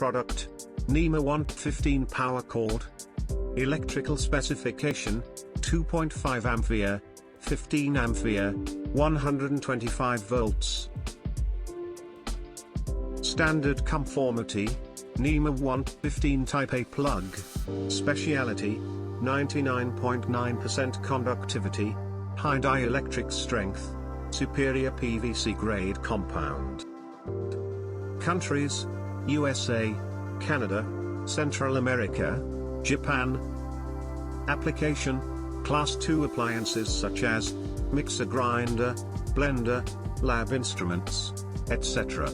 product, Nema 115 power cord. Electrical specification, 2.5 ampere, 15 ampere, 125 volts. Standard conformity, Nema 115 Type A plug. Speciality, 99.9% conductivity, high dielectric strength, superior PVC grade compound. Countries: USA, Canada, Central America, Japan. Application: Class 2 appliances such as mixer, grinder, blender, lab instruments, etc.